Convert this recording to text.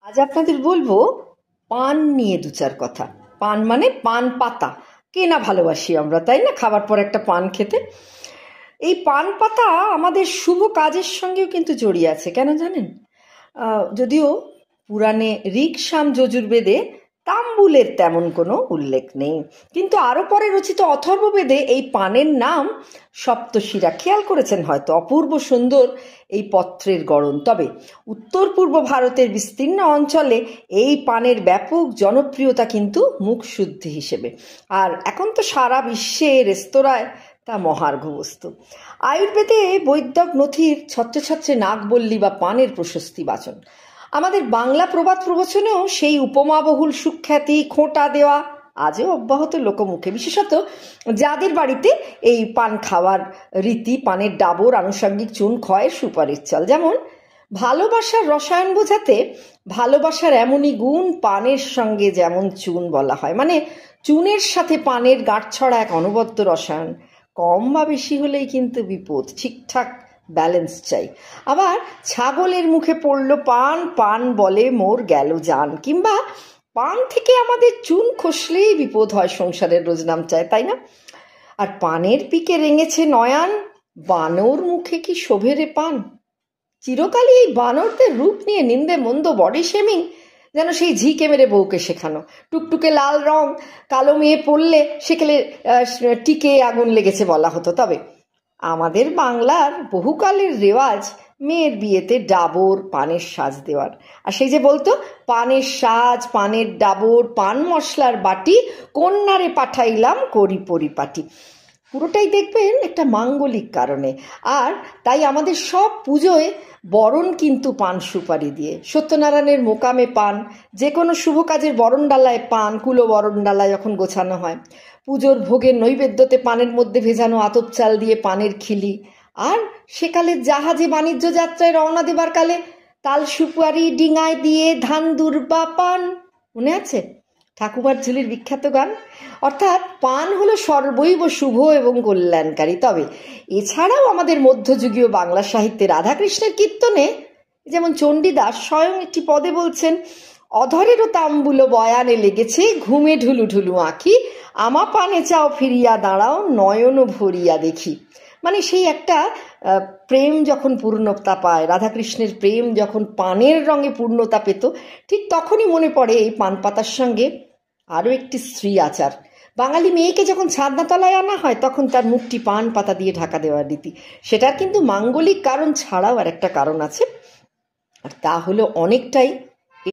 আজ আপনাদের বলবো পান নিয়ে দু চার কথা। পান মানে পান পাতা। কে না ভালোবাসি আমরা, তাই না? খাবার পর একটা পান খেতে। এই পান পাতা আমাদের শুভ কাজের সঙ্গেও কিন্তু জড়িয়ে আছে, কেন জানেন? যদিও পুরাণে ঋক সাম যজুর্বেদে তাম্বুলের তেমন কোনো উল্লেখ নেই, কিন্তু আরও পরে রচিত অথর্ববেদে এই পানের নাম সপ্তশিরা। খেয়াল করেছেন হয়তো, অপূর্ব সুন্দর এই পত্রের গড়ন। তবে উত্তর পূর্ব ভারতের বিস্তীর্ণ অঞ্চলে এই পানের ব্যাপক জনপ্রিয়তা কিন্তু মুখশুদ্ধি হিসেবে, আর এখন তো সারা বিশ্বে রেস্তোরাঁয় তা মহার্ঘ বস্তু। আয়ুর্বেদে বৈদ্যক নথির ছত্রে ছত্রে নাগবল্লী বা পানের প্রশস্তি বাচন। আমাদের বাংলা প্রবাদ প্রবচনেও সেই উপমাবহুল সুখ্যাতি খোঁটা দেওয়া আজও অব্যাহত লোকমুখে, বিশেষত যাদের বাড়িতে এই পান খাওয়ার রীতি, পানের ডাবর, আনুষঙ্গিক চুন, ক্ষয়, সুপারির চাল। যেমন ভালোবাসার রসায়ন বোঝাতে ভালোবাসার এমনই গুণ পানের সঙ্গে যেমন চুন বলা হয়, মানে চুনের সাথে পানের গাঁটছড়া এক অনবদ্য রসায়ন। কম বা বেশি হলেই কিন্তু বিপদ, ঠিকঠাক ব্যালেন্স চাই। আবার ছাগলের মুখে পড়ল পান, পান বলে মোর গেল জান, কিংবা পান থেকে আমাদের চুন খসলেই বিপদ হয়, সংসারের রোজনাম চায়, তাই না? আর পানের পিকে রেঙেছে নয়ান, বানর মুখে কি শোভে রে পান। চিরকালই এই বানরদের রূপ নিয়ে নিন্দে মন্দ বডি শেমিং যেন সেই ঝিকে মেরে বউকে শেখানো। টুকটুকে লাল রং, কালো মেয়ে পড়লে সেকেলে টিকে আগুন লেগেছে বলা হতো। তবে আমাদের বাংলার বহুকালের রেওয়াজ মেয়ের বিয়েতে ডাবর পানের সাজ দেওয়ার। আর সেই যে বলতো, পানের সাজ, পানের ডাবর, পান মশলার বাটি, কন্যারে পাঠাইলাম করি পরিপাটি। পুরোটাই দেখবেন একটা মাঙ্গলিক কারণে। আর তাই আমাদের সব পুজোয় বরণ কিন্তু পান সুপারি দিয়ে। সত্যনারায়ণের মোকামে পান, যে কোনো শুভ কাজের বরণ ডালায় পান, কুলো বরণ ডালায় যখন গোছানো হয়, পুজোর ভোগের নৈবেদ্যতে পানের মধ্যে ভেজানো আতপ চাল দিয়ে পানের খিলি, আর সেকালের জাহাজে বাণিজ্য যাত্রায় রওনা দেবার কালে তাল সুপারি ডিঙায় দিয়ে ধান দুর্বা পান, মনে আছে ঠাকুমার ঝুলির বিখ্যাত গান? অর্থাৎ পান হলো সর্বৈব শুভ এবং কল্যাণকারী। তবে এছাড়াও আমাদের মধ্যযুগীয় বাংলা সাহিত্যে রাধাকৃষ্ণের কীর্তনে যেমন চণ্ডীদাস স্বয়ং একটি পদে বলছেন, অধরেরও তাম্বুলো বয়ানে লেগেছে, ঘুমে ঢুলু ঢুলু আঁখি, আমা পানে চাও ফিরিয়া দাঁড়াও, নয়ন ভরিয়া দেখি। মানে সেই একটা প্রেম যখন পূর্ণতা পায়, রাধাকৃষ্ণের প্রেম যখন পানের রঙে পূর্ণতা পেত, ঠিক তখনই মনে পড়ে এই পান পাতার সঙ্গে আরও একটি স্ত্রী আচার। বাঙালি মেয়েকে যখন ছাদনাতলায় আনা হয়, তখন তার মুখটি পান পাতা দিয়ে ঢাকা দেওয়ার রীতি। সেটার কিন্তু মাঙ্গলিক কারণ ছাড়াও আর একটা কারণ আছে, আর তা হলো অনেকটাই